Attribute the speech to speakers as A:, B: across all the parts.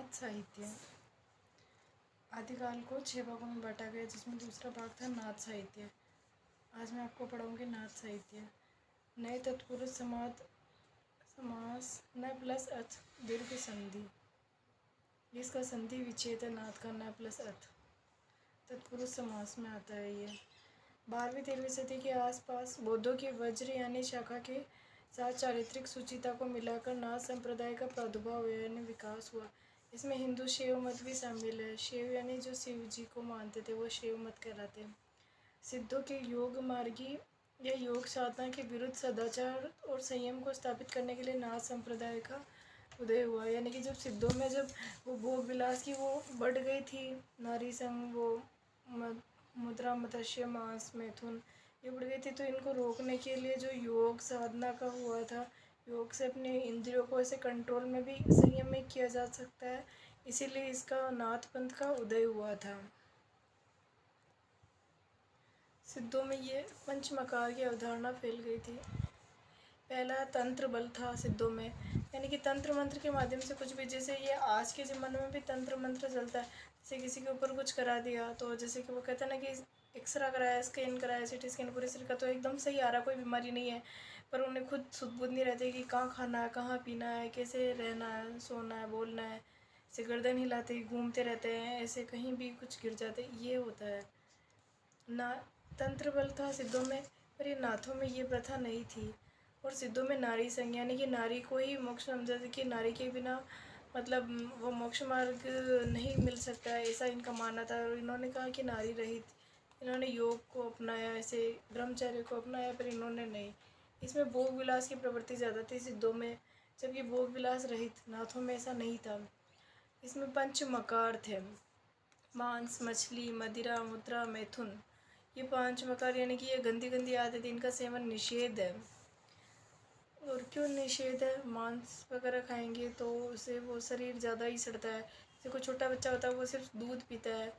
A: नाथ साहित्य। आदिकाल को 6 भागों में बांटा गया, जिसमें दूसरा भाग था नाथ साहित्य। आज मैं आपको पढ़ाऊँगी नाथ साहित्य। नए तत्पुरुष समास न प्लस अथ दीर्घ संधि। इसका संधि विच्छेद है नाथ का, न प्लस अथ तत्पुरुष समास में आता है ये। 12वीं-13वीं सदी के आसपास बौद्धों की वज्र यानी शाखा के साथ चारित्रिक सुचिता को मिलाकर नाथ संप्रदाय का प्रादुर्भाव यानी विकास हुआ। इसमें हिंदू शैव मत भी शामिल है। शैव यानी जो शिव जी को मानते थे वो शैव मत कहलाते हैं। सिद्धों के योग मार्गी या योग साधना के विरुद्ध सदाचार और संयम को स्थापित करने के लिए नाथ संप्रदाय का उदय हुआ। यानी कि जब सिद्धों में जब वो भोग विलास की वो बढ़ गई थी, नारी संग, वो मुद्रा, मत्स्य, मांस, मैथुन, ये बढ़ गई थी, तो इनको रोकने के लिए जो योग साधना का हुआ था, योग से अपने इंद्रियों को ऐसे कंट्रोल में भी संयम में किया जा सकता है, इसीलिए इसका नाथ पंथ का उदय हुआ था। सिद्धों में ये पंचमकार की अवधारणा फैल गई थी। पहला तंत्र बल था सिद्धों में, यानी कि तंत्र मंत्र के माध्यम से कुछ भी, जैसे ये आज के ज़माने में भी तंत्र मंत्र चलता है। जैसे किसी के ऊपर कुछ करा दिया, तो जैसे कि वो कहते हैं ना कि एक्सरा कराया, स्कैन कराया, सिटी स्कैन पूरे शरीर का, तो एकदम सही आ रहा, कोई बीमारी नहीं है, पर उन्हें खुद सुध-बुध नहीं रहती कि कहाँ खाना है, कहाँ पीना है, कैसे रहना है, सोना है, बोलना है। ऐसे गर्दन हिलाते घूमते रहते हैं, ऐसे कहीं भी कुछ गिर जाते, ये होता है ना। तंत्र बल था सिद्धों में, पर ये नाथों में ये प्रथा नहीं थी। और सिद्धों में नारी संज्ञा, यानी कि नारी को ही मोक्ष समझा था कि नारी के बिना मतलब वो मोक्ष मार्ग नहीं मिल सकता है, ऐसा इनका मानना था। और इन्होंने कहा कि नारी रहित, इन्होंने योग को अपनाया, ऐसे ब्रह्मचर्य को अपनाया, पर इन्होंने नहीं। इसमें भोग विलास की प्रवृत्ति ज़्यादा थी सिद्धों में, जबकि भोग विलास रहित नाथों में ऐसा नहीं था। इसमें पंच मकार थे, मांस, मछली, मदिरा, मुद्रा, मैथुन, ये 5 मकार, यानी कि ये गंदी गंदी आदत, इनका सेवन निषेध है। और क्यों निषेध है? मांस वगैरह खाएंगे तो उससे वो शरीर ज़्यादा ही सड़ता है। जैसे कोई छोटा बच्चा होता है वो सिर्फ दूध पीता है,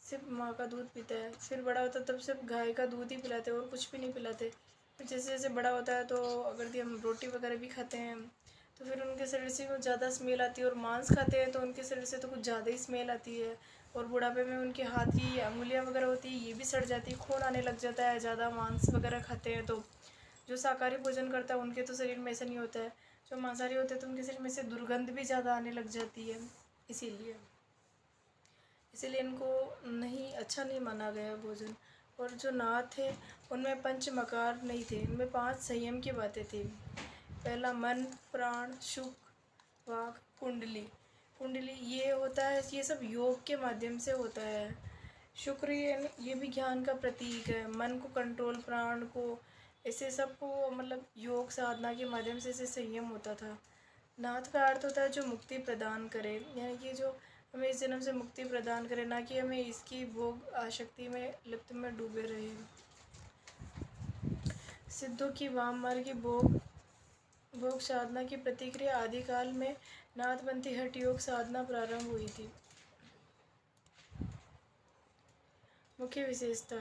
A: सिर्फ माँ का दूध पीता है, फिर बड़ा होता है तब सिर्फ गाय का दूध ही पिलाते हैं और कुछ भी नहीं पिलाते। फिर जैसे जैसे बड़ा होता है तो अगर हम रोटी वगैरह भी खाते हैं तो फिर उनके शरीर से कुछ ज़्यादा स्मेल आती है, और मांस खाते हैं तो उनके शरीर से तो कुछ ज़्यादा ही स्मेल आती है। और बुढ़ापे में उनके हाथ की अंगुलियाँ वगैरह होती है, ये भी सड़ जाती है, खून आने लग जाता है, ज़्यादा मांस वगैरह खाते हैं तो। जो शाकाहारी भोजन करता है उनके तो शरीर में ऐसा नहीं होता है, जो मांसाहारी होते हैं तो उनके शरीर में से दुर्गंध भी ज़्यादा आने लग जाती है। इसीलिए इनको नहीं, अच्छा नहीं माना गया भोजन। और जो नाथ थे उनमें पंच मकार नहीं थे, इनमें 5 संयम की बातें थी। पहला मन, प्राण, शुक, वाक, कुंडली। कुंडली ये होता है, ये सब योग के माध्यम से होता है। शुक्र ये भी ज्ञान का प्रतीक है। मन को कंट्रोल, प्राण को, ऐसे सबको मतलब योग साधना के माध्यम से ऐसे संयम होता था। नाथ का अर्थ होता है जो मुक्ति प्रदान करे, यानी कि जो हमें इस जन्म से मुक्ति प्रदान करे, ना कि हमें इसकी भोग आसक्ति में लिप्त में डूबे रहे। सिद्धों की वाम मार्ग की भोग साधना की प्रतिक्रिया आदिकाल में नाथपंथी हठ योग साधना प्रारंभ हुई थी। मुख्य विशेषता,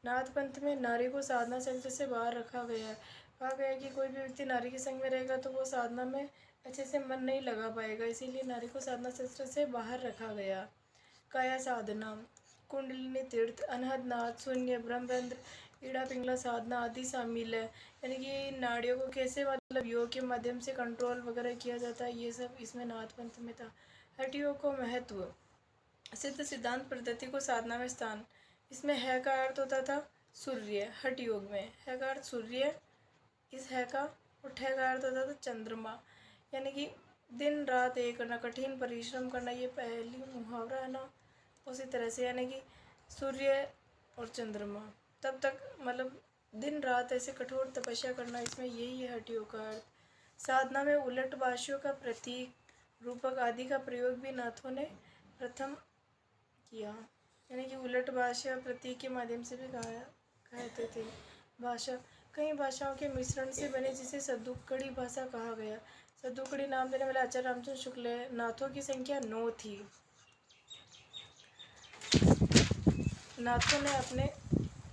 A: नाथ पंथ में नारी को साधना चरित्र से बाहर रखा गया है। कहा गया है कि कोई भी व्यक्ति नारी के संग में रहेगा तो वो साधना में अच्छे से मन नहीं लगा पाएगा, इसीलिए नारी को साधना चरित्र से बाहर रखा गया। काया साधना, कुंडलिनी तीर्थ, अनहद नाथ, शून्य, ब्रह्मरंध्र, ईड़ा पिंगला साधना आदि शामिल है। यानी कि नाड़ियों को कैसे मतलब योग के माध्यम से कंट्रोल वगैरह किया जाता है, ये सब इसमें नाथ पंथ में था। हठ योग को महत्व, सिद्ध सिद्धांत पद्धति को साधना में स्थान। इसमें है का अर्थ होता था सूर्य, हठ योग में है का अर्थ सूर्य, इस है का, और ठे का अर्थ होता था चंद्रमा, यानी कि दिन रात एक करना, कठिन परिश्रम करना, ये पहली मुहावरा है ना, उसी तरह से, यानी कि सूर्य और चंद्रमा, तब तक मतलब दिन रात ऐसे कठोर तपस्या करना, इसमें यही है हठ योग का अर्थ। साधना में उलट भाष्यों का प्रतीक, रूपक आदि का प्रयोग भी नाथों ने प्रथम किया, यानी कि उलट भाषा प्रतीक के माध्यम से भी कहते थे। भाषा, कई भाषाओं के मिश्रण से बने जिसे सद्दुकड़ी भाषा कहा गया। सद्दुकड़ी नाम देने वाले आचार्य रामचंद्र शुक्ल है। नाथों की संख्या 9 थी। नाथों ने अपने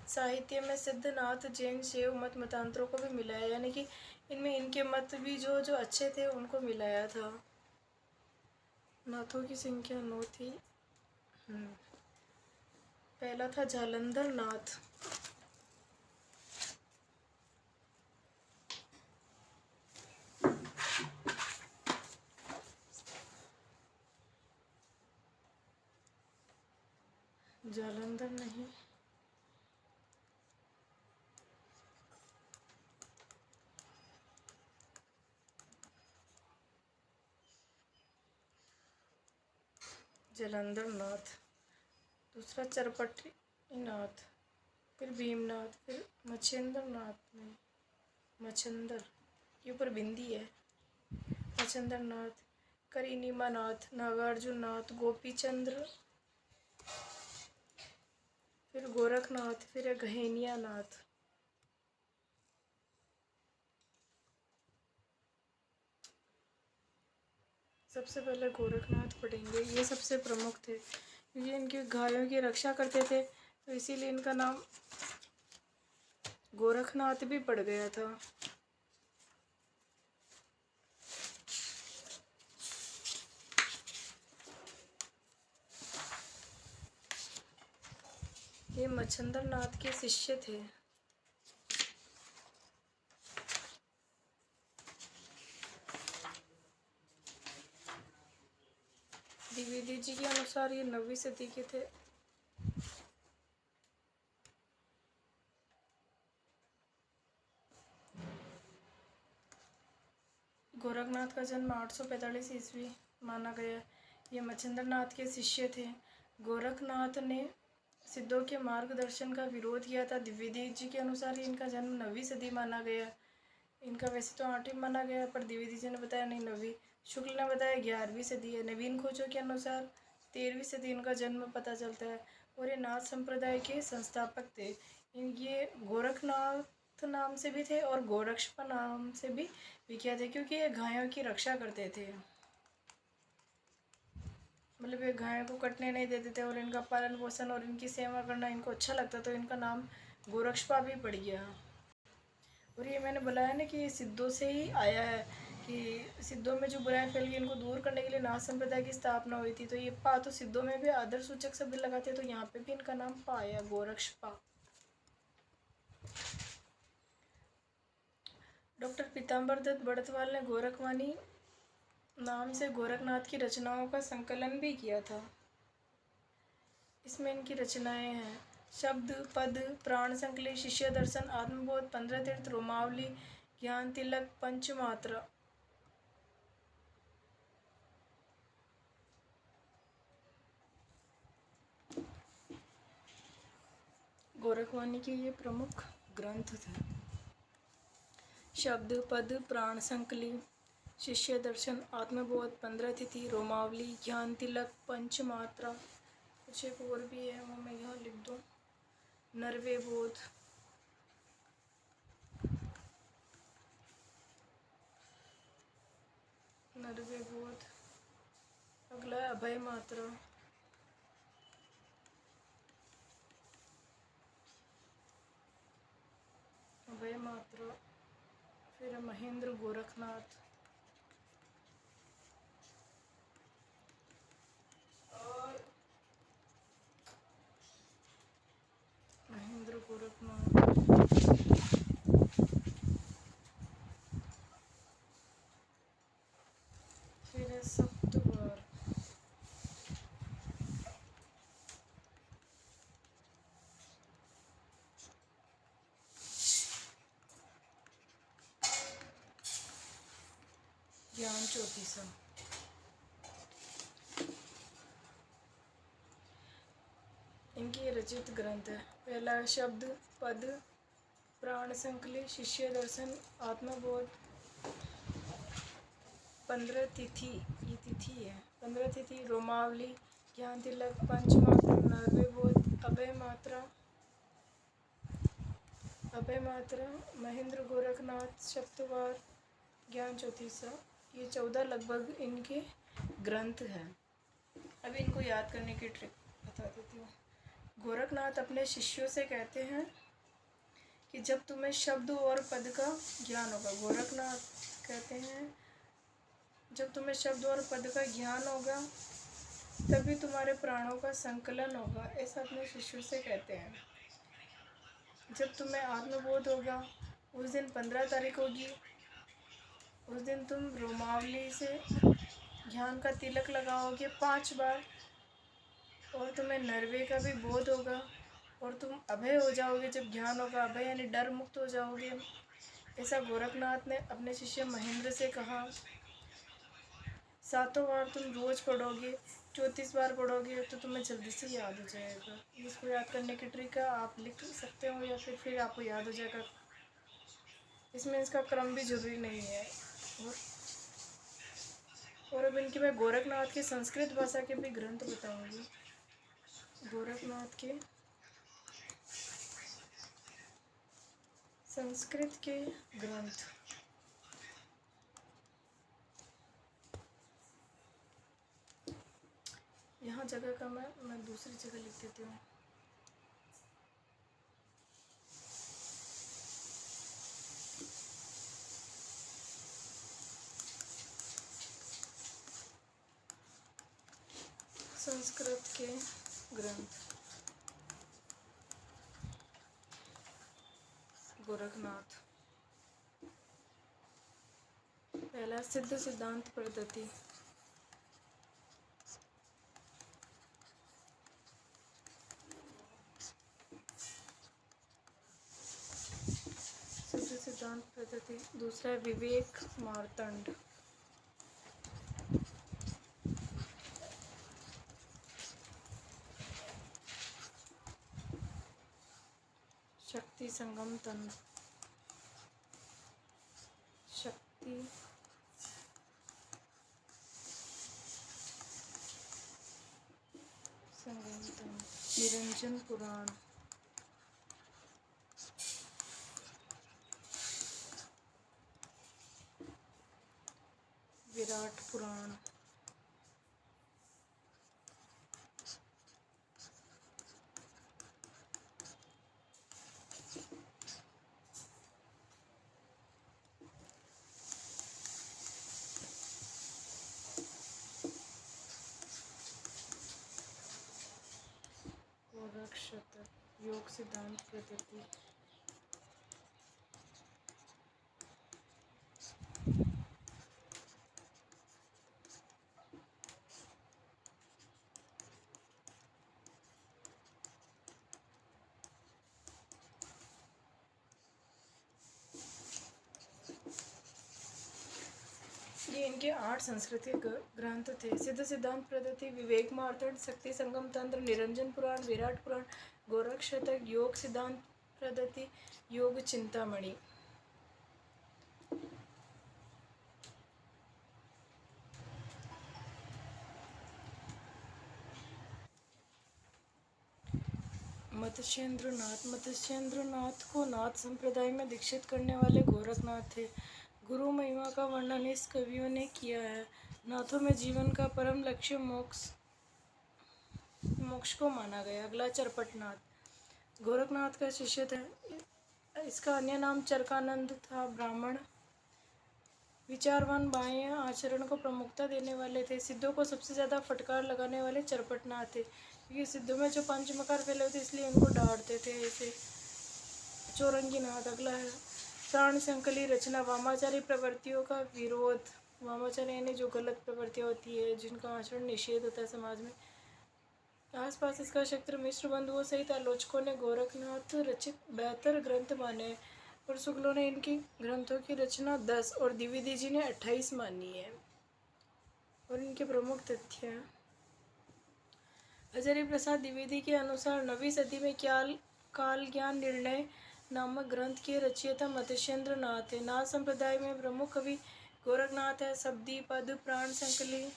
A: साहित्य में सिद्ध, नाथ, जैन, शैव मत मतांतरों को भी मिलाया, यानी कि इनमें इनके मत भी जो जो अच्छे थे उनको मिलाया था। नाथों की संख्या 9 थी। पहला था जालंधर नाथ। जालंधर नहीं, जालंधर नाथ। दूसरा चरपटी नाथ, फिर भीमनाथ, फिर मच्छेंद्र नाथ में मच्छंदर, ये ऊपर बिंदी है। मच्छंदर नाथ, करीनीमा नाथ, नागार्जुन नाथ, गोपीचंद्र, फिर गोरखनाथ, फिर है गहेनिया नाथ। सबसे पहले गोरखनाथ पढ़ेंगे। ये सबसे प्रमुख थे क्योंकि इनके गायों की रक्षा करते थे, तो इसीलिए इनका नाम गोरखनाथ भी पड़ गया था। ये मच्छंदर नाथ के शिष्य थे। द्विवेदी जी के अनुसार ये 9वीं सदी के थे। गोरखनाथ का जन्म 845 ईस्वी माना गया। ये मच्छंदर नाथ के शिष्य थे। गोरखनाथ ने सिद्धों के मार्गदर्शन का विरोध किया था। द्विवेदी जी के अनुसार इनका जन्म 9वीं सदी माना गया। इनका वैसे तो 8वीं माना गया, पर द्विवेदी जी ने बताया नहीं 9वीं। शुक्ल ने बताया 11वीं सदी है। नवीन खोजों के अनुसार 13वीं सदी इनका जन्म पता चलता है। और ये नाथ संप्रदाय के संस्थापक थे। ये गोरखनाथ नाम से भी थे और गोरक्षपा नाम से भी विख्यात थे, क्योंकि ये गायों की रक्षा करते थे। मतलब ये गायों को कटने नहीं देते थे और इनका पालन पोषण और इनकी सेवा करना इनको अच्छा लगता, तो इनका नाम गोरक्षपा भी पड़ गया। और ये मैंने बताया ना कि ये सिद्धों से ही आया है, कि सिद्धों में जो बुराई फैल गई इनको दूर करने के लिए नाथ संप्रदाय की स्थापना हुई थी। तो ये पा तो सिद्धों में भी आदर सूचक शब्द लगाते, तो यहाँ पे भी इनका नाम पा आया, गोरक्षपा। डॉक्टर पीताम्बर दत्त बड़तवाल ने गोरखवाणी नाम से गोरखनाथ की रचनाओं का संकलन भी किया था। इसमें इनकी रचनाएं हैं: शब्द, पद, प्राण संकली, शिष्य दर्शन, आत्मबोध, 15 तीर्थ, रोमावली, ज्ञान तिलक, पंचमात्रा। गोरखवाणी के ये प्रमुख ग्रंथ थे: शब्द, पद, प्राण संकली, शिष्य दर्शन, आत्मबोध, 15 तिथि, रोमावली, ज्ञान तिलक, पंचमात्रा। कुछ एक और भी है, वो मैं यहाँ लिख दूँ: नरवे बोध, नरवे बोध। अगला है अभय मात्रा, अभय मात्रा। फिर महेंद्र गोरखनाथ, महेंद्र गोरखनाथ। फिर है सप्तवार, ज्ञान चौतीसा। इनके रचित ग्रंथ है: पहला शब्द, पद, प्राण संकली, शिष्य दर्शन, आत्मबोध, 15 तिथि, ये तिथि है, 15 तिथि, रोमावली, ज्ञान तिलक, पंचमात्रा, नरवे बोध, अभय मात्रा, अभय मात्रा, महेंद्र गोरखनाथ, सप्तवार, ज्ञान चौतीसा। ये 14 लगभग इनके ग्रंथ हैं। अब इनको याद करने की ट्रिक बता देती हूँ। गोरखनाथ अपने शिष्यों से कहते हैं कि जब तुम्हें शब्द और पद का ज्ञान होगा, गोरखनाथ कहते हैं जब तुम्हें शब्द और पद का ज्ञान होगा तभी तुम्हारे प्राणों का संकलन होगा, ऐसा अपने शिष्यों से कहते हैं। जब तुम्हें आत्मबोध होगा, उस दिन 15 तारीख होगी, उस दिन तुम रोमावली से ज्ञान का तिलक लगाओगे 5 बार, और तुम्हें नरवे का भी बोध होगा, और तुम अभय हो जाओगे। जब ज्ञान होगा, अभय यानी डर मुक्त हो जाओगे। ऐसा गोरखनाथ ने अपने शिष्य महेंद्र से कहा। 7 बार तुम रोज पढ़ोगे, 34 बार पढ़ोगे तो तुम्हें जल्दी से याद हो जाएगा। इसको याद करने की ट्रिक है, आप लिख सकते हो या फिर आपको याद हो जाएगा। इसमें इसका क्रम भी जरूरी नहीं है। और अब इनकी मैं गोरखनाथ के संस्कृत भाषा के भी ग्रंथ बताऊंगी। गोरखनाथ के संस्कृत के ग्रंथ। यहाँ जगह कम है, मैं दूसरी जगह लिख देती हूँ। संस्कृत के ग्रंथ। गोरखनाथ। पहला सिद्ध सिद्धांत पद्धति। सिद्ध सिद्धांत पद्धति। दूसरा है विवेक मार्तंड। शक्ति संगम तंत्र। शक्ति संगम तंत्र। निरंजन पुराण। विराट पुराण। गोरक्षतक। योग सिद्धांत पद्धति। ये इनके 8 संस्कृत ग्रंथ थे। सिद्ध सिद्धांत पद्धति, विवेक मार्तंड, शक्ति संगम तंत्र, निरंजन पुराण, विराट पुराण, गोरक्षतक, योग सिद्धांत पद्धति, योग चिंतामणि। मत्स्येंद्रनाथ को नाथ संप्रदाय में दीक्षित करने वाले गोरखनाथ थे। गुरु महिमा का वर्णन इस कवियों ने किया है। नाथों में जीवन का परम लक्ष्य मोक्ष को माना गया। अगला चरपटनाथ। गोरखनाथ का शिष्य था। इसका अन्य नाम चरकानंद था। ब्राह्मण, विचारवान, बाह्य आचरण को प्रमुखता देने वाले थे। सिद्धों को सबसे ज़्यादा फटकार लगाने वाले चरपटनाथ थे, क्योंकि सिद्धों में जो पंचमकार फैले होते इसलिए इनको डांटते थे। ऐसे चौरंगीनाथ। अगला है प्राण संकली रचना। वामाचारी प्रवृत्तियों का विरोध। वामाचारी यानी जो गलत प्रवृत्तियाँ होती है, जिनका आचरण निषेध होता है समाज में। आसपास इसका क्षेत्र मिश्र बंधुओं सहित आलोचकों ने गोरखनाथ रचित 72 ग्रंथ माने, और शुक्लों ने इनकी ग्रंथों की रचना 10 और द्विवेदी जी ने 28 मानी है। और इनके प्रमुख तथ्य हैं। हजारी प्रसाद द्विवेदी के अनुसार 9वीं सदी में काल ज्ञान निर्णय नामक ग्रंथ के रचयिता मत्स्येंद्रनाथ है। नाथ संप्रदाय में प्रमुख कवि गोरखनाथ है। शब्दी, पद, प्राण संकली,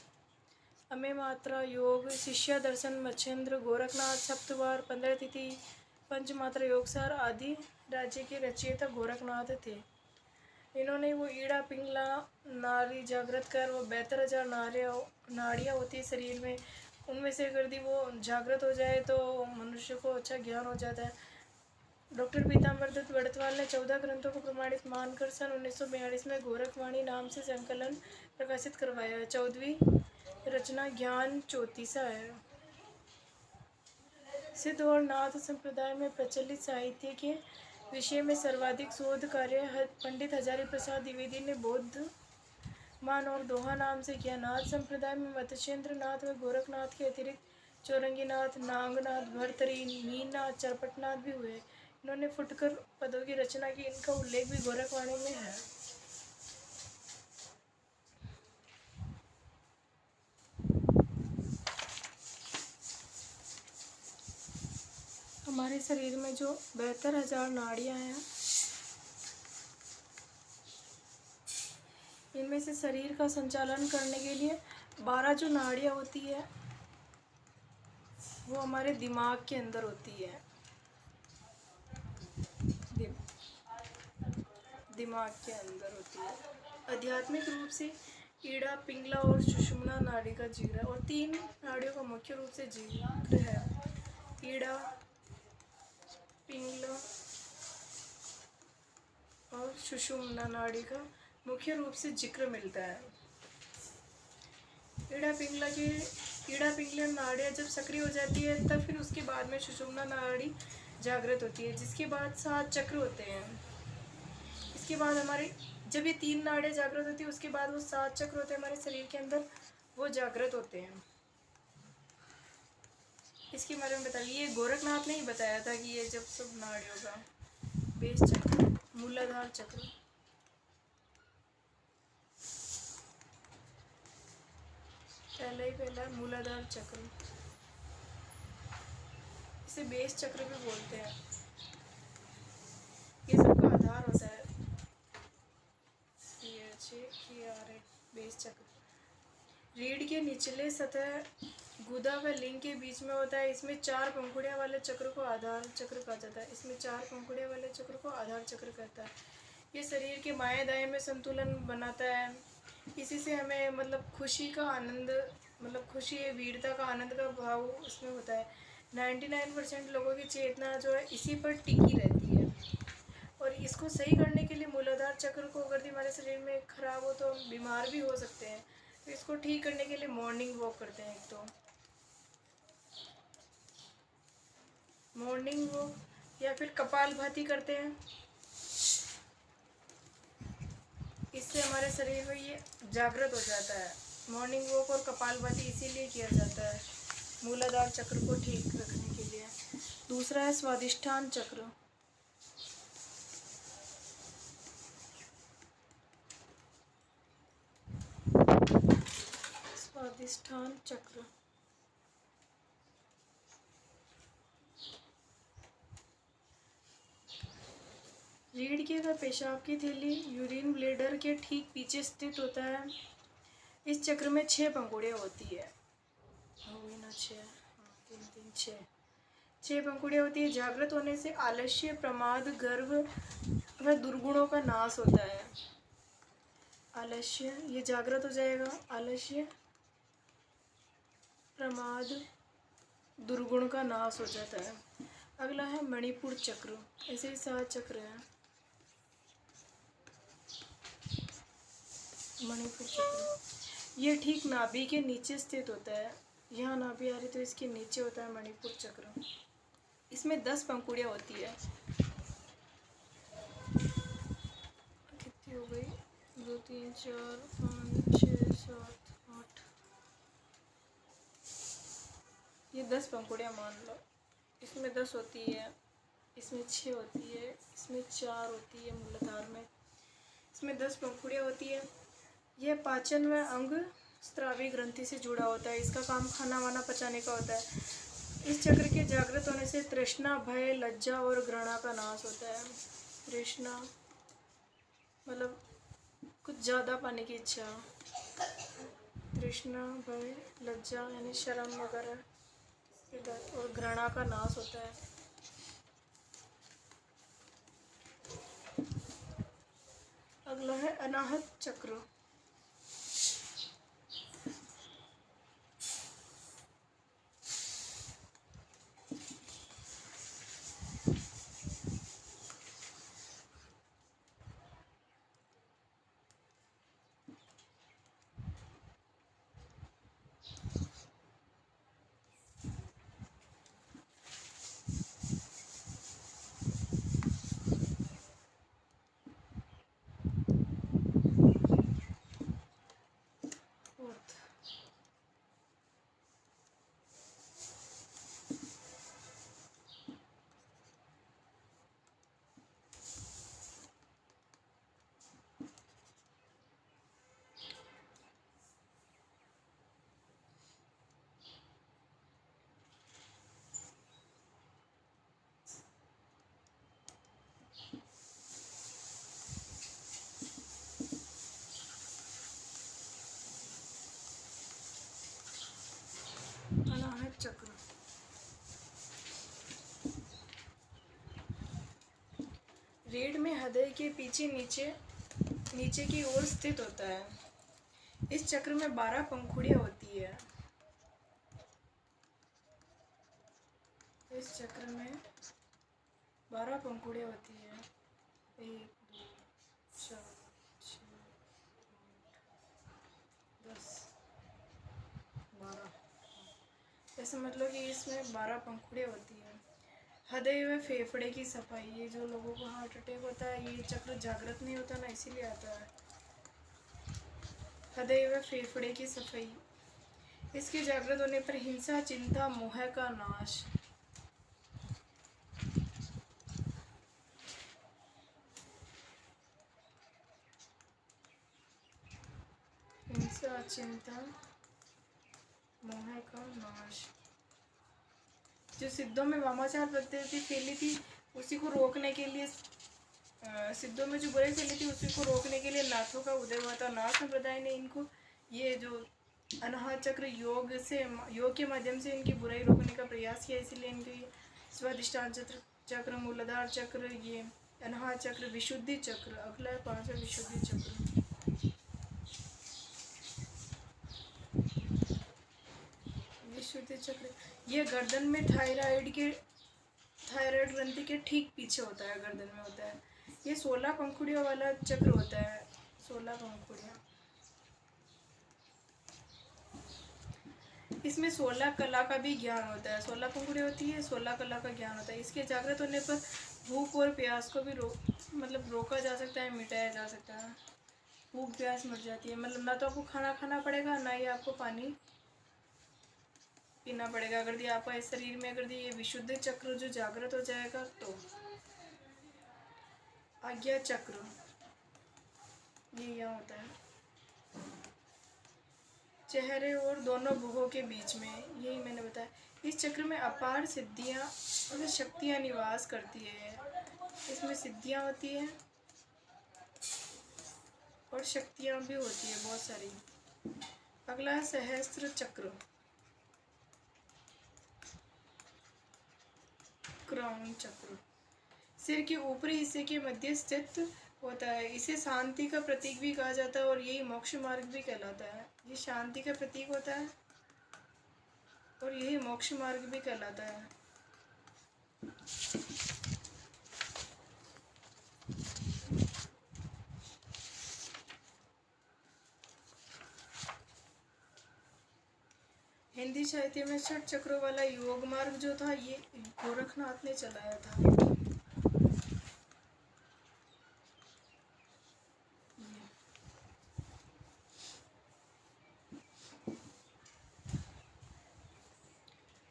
A: अमे मात्रा, योग, शिष्य दर्शन, मच्छेंद्र, गोरखनाथ, सप्तवार, 15 तिथि, पंचमात्रा, योगसार आदि राज्य के रचयिता गोरखनाथ थे। इन्होंने वो ईड़ा पिंगला नारी जागृत कर, वो 72,000 नाड़ियाँ होती है शरीर में, उनमें से अगर वो जागृत हो जाए तो मनुष्य को अच्छा ज्ञान हो जाता है। डॉक्टर पीताम्बर दत्त बड़तवाल ने 14 ग्रंथों को प्रमाणित मानकर सन 1942 में गोरखवाणी नाम से संकलन प्रकाशित करवाया। 14वीं रचना ज्ञान चौतीसा है। सिद्ध और नाथ संप्रदाय में प्रचलित साहित्य के विषय में सर्वाधिक शोध कार्य पंडित हजारी प्रसाद द्विवेदी ने बौद्ध मान और दोहा नाम से किया। नाथ संप्रदाय में मत्स्येंद्र नाथ व गोरखनाथ के अतिरिक्त चौरंगीनाथ, नागनाथ, भर्तरी, मीननाथ, चरपटनाथ भी हुए। इन्होंने फुटकर पदों की रचना की। इनका उल्लेख भी गोरखवाणी में है। हमारे शरीर में जो 72,000 नाड़ियाँ हैं, इनमें से शरीर का संचालन करने के लिए 12 जो नाड़ियाँ होती है वो हमारे दिमाग के अंदर होती है। दिमाग के अंदर होती है। आध्यात्मिक रूप से ईड़ा, पिंगला और सुषुम्ना नाड़ी का जिक्र और 3 नाड़ियों का मुख्य रूप से जिक्र है। ईड़ा, पिंगला और सुषुम्ना नाड़ी का मुख्य रूप से जिक्र मिलता है। ईड़ा पिंगला नाड़ियाँ जब सक्रिय हो जाती है तब फिर उसके बाद में सुषुम्ना नाड़ी जागृत होती है, जिसके बाद 7 चक्र होते हैं। इसके बाद हमारे जब ये 3 नाड़ियाँ जागृत होती है उसके बाद वो 7 चक्र होते हैं हमारे शरीर के अंदर, वो जागृत होते हैं। इसके बारे में बताइए। ये गोरखनाथ ने ही बताया था कि ये जब सब नाड़ियों का बेस चक्र, मूलाधार चक्र, पहला मूलाधार चक्र, इसे बेस चक्र भी बोलते हैं। ये सबका आधार होता है। बेस चक्र रीढ़ के निचले सतह गुदा व लिंग के बीच में होता है। इसमें 4 पंखुड़ियाँ वाले चक्र को आधार चक्र कहा जाता है। इसमें 4 पंखुड़ियाँ वाले चक्र को आधार चक्र कहता है। ये शरीर के बाएं दाएं में संतुलन बनाता है। इसी से हमें मतलब खुशी का आनंद, मतलब खुशी, वीरता का, आनंद का भाव उसमें होता है। 99% लोगों की चेतना जो है इसी पर टिकी रहती है। और इसको सही करने के लिए मूलाधार चक्र को अगर हमारे शरीर में खराब हो तो हम बीमार भी हो सकते हैं। तो इसको ठीक करने के लिए मॉर्निंग वॉक करते हैं। एक तो मॉर्निंग वॉक या फिर कपालभाति करते हैं। इससे हमारे शरीर में ये जागृत हो जाता है। मॉर्निंग वॉक और कपालभाति इसीलिए किया जाता है, मूलाधार चक्र को ठीक रखने के लिए। दूसरा है स्वादिष्ठान चक्र। स्वादिष्ठान चक्र रीढ़ के व पेशाब की थैली यूरिन ब्लैडर के ठीक पीछे स्थित होता है। इस चक्र में 6 पंखुड़ियाँ होती है। हो गई ना 6, 6 पंखुड़ियाँ होती है। जागृत होने से आलस्य, प्रमाद, गर्व व दुर्गुणों का नाश होता है। आलस्य, ये जागृत हो जाएगा। आलस्य, प्रमाद, दुर्गुण का नाश हो जाता है। अगला है मणिपुर चक्र। ऐसे ही 7 चक्र हैं। मणिपुर चक्र ये ठीक नाभि के नीचे स्थित होता है। यहाँ नाभि आ रही तो इसके नीचे होता है मणिपुर चक्र। इसमें 10 पंखुड़ियाँ होती है। कितनी हो गई? 2 3 4 5 6 7 8, ये 10 पंखुड़ियाँ मान लो। इसमें 10 होती है, इसमें 6 होती है, इसमें 4 होती है मूलाधार में। इसमें 10 पंखुड़ियाँ होती है। यह पाचन व अंग स्रावी ग्रंथि से जुड़ा होता है। इसका काम खाना वाना पचाने का होता है। इस चक्र के जागृत होने से तृष्णा, भय, लज्जा और घृणा का नाश होता है। तृष्णा मतलब कुछ ज़्यादा पाने की इच्छा, तृष्णा, भय, लज्जा यानी शर्म वगैरह, और घृणा का नाश होता है। अगला है अनाहत चक्र। अनाहत चक्र रीढ़ में हृदय के पीछे नीचे की ओर स्थित होता है। इस चक्र में 12 पंखुड़ियाँ होती है। इस चक्र में 12 पंखुड़ियाँ होती है। 1 2 4 6 8 10 12 ऐसे मतलब कि इसमें 12 पंखुड़ियाँ होती है। हृदय व फेफड़े की सफाई, ये जो लोगों को हार्ट अटैक होता है ये चक्र जागृत नहीं होता ना, इसीलिए आता है। हृदय व फेफड़े की सफाई, इसके जागृत होने पर हिंसा, चिंता, मोह का नाश। हिंसा, चिंता, मोह का नाश। जो सिद्धों में वामाचार पद्धति फैली थी उसी को रोकने के लिए, सिद्धों में जो बुराई फैली थी उसी को रोकने के लिए नाथों का उदय हुआ था। नाथ संप्रदाय ने इनको ये जो अनाहत चक्र योग के माध्यम से इनकी बुराई रोकने का प्रयास किया, इसीलिए इनके स्वाधिष्ठान चक्र, मूलाधार चक्र, ये अनाहत चक्र, विशुद्धि चक्र, अगला है 5वां विशुद्धि चक्र। विशुद्धि चक्र ये गर्दन में थायराइड ग्रंथि के ठीक पीछे होता है, गर्दन में होता है। ये 16 पंखुड़ियों वाला चक्र होता है। 16 पंखुड़ियाँ, इसमें 16 कला का भी ज्ञान होता है। 16 पंखुड़ियाँ होती है, 16 कला का ज्ञान होता है। इसके जागृत होने पर भूख और प्यास को भी रोका जा सकता है, मिटाया जा सकता है। भूख प्यास मर जाती है, मतलब ना तो आपको खाना खाना पड़ेगा, ना ही आपको पानी पीना पड़ेगा। अगर ये आपका इस शरीर में अगर ये विशुद्ध चक्र जो जागृत हो जाएगा तो। आज्ञा चक्र ये यहाँ होता है, चेहरे और दोनों भुजों के बीच में, यही मैंने बताया। इस चक्र में अपार सिद्धियाँ और शक्तियाँ निवास करती है। इसमें सिद्धियाँ होती है और शक्तियाँ भी होती है बहुत सारी। अगला है सहस्त्र चक्र, क्राउन चक्र, सिर के ऊपरी हिस्से के मध्य स्थित होता है। इसे शांति का प्रतीक भी कहा जाता है और यही मोक्ष मार्ग भी कहलाता है। ये शांति का प्रतीक होता है और यही मोक्ष मार्ग भी कहलाता है। हिंदी साहित्य में 6 चक्रों वाला योग मार्ग जो था ये गोरखनाथ ने चलाया था।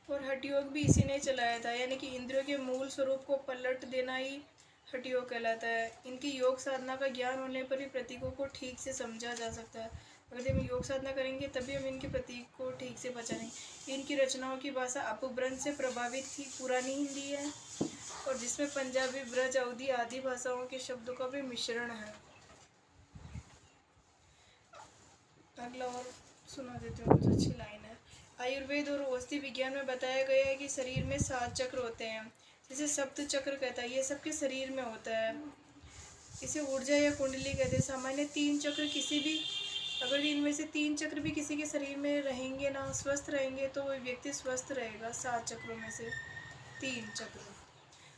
A: और हठ योग भी इसी ने चलाया था, यानी कि इंद्रियों के मूल स्वरूप को पलट देना ही हठ योग कहलाता है। इनकी योग साधना का ज्ञान होने पर ही प्रतीकों को ठीक से समझा जा सकता है। अगर हम योग साधना करेंगे तभी हम इनके प्रतीक को ठीक से पहचानेंगे। इनकी रचनाओं की भाषा अपभ्रंश से प्रभावित थी, पुरानी हिंदी है और जिसमें पंजाबी, ब्रज, अवधी आदि भाषाओं के शब्दों का भी मिश्रण है। अगला और सुना देती हूँ, कुछ अच्छी लाइन है। आयुर्वेद और औषधि विज्ञान में बताया गया है कि शरीर में 7 चक्र होते हैं, जिसे सप्त चक्र कहता है। ये सबके शरीर में होता है। इसे ऊर्जा या कुंडली कहते हैं। सामान्य 3 चक्र किसी भी, अगर इनमें से 3 चक्र भी किसी के शरीर में रहेंगे ना, स्वस्थ रहेंगे, तो वह व्यक्ति स्वस्थ रहेगा। 7 चक्रों में से 3 चक्र।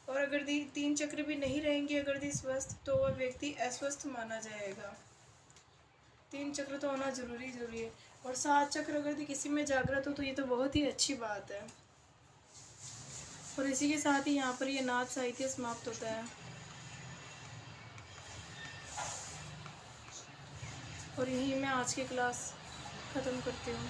A: और अगर 3 चक्र भी नहीं रहेंगे अगर स्वस्थ, तो वह व्यक्ति अस्वस्थ माना जाएगा। 3 चक्र तो होना जरूरी है। और 7 चक्र अगर किसी में जागृत हो तो ये तो बहुत ही अच्छी बात है। और इसी के साथ ही यहाँ पर ये नाथ साहित्य समाप्त होता है। और यही मैं आज की क्लास ख़त्म करती हूँ।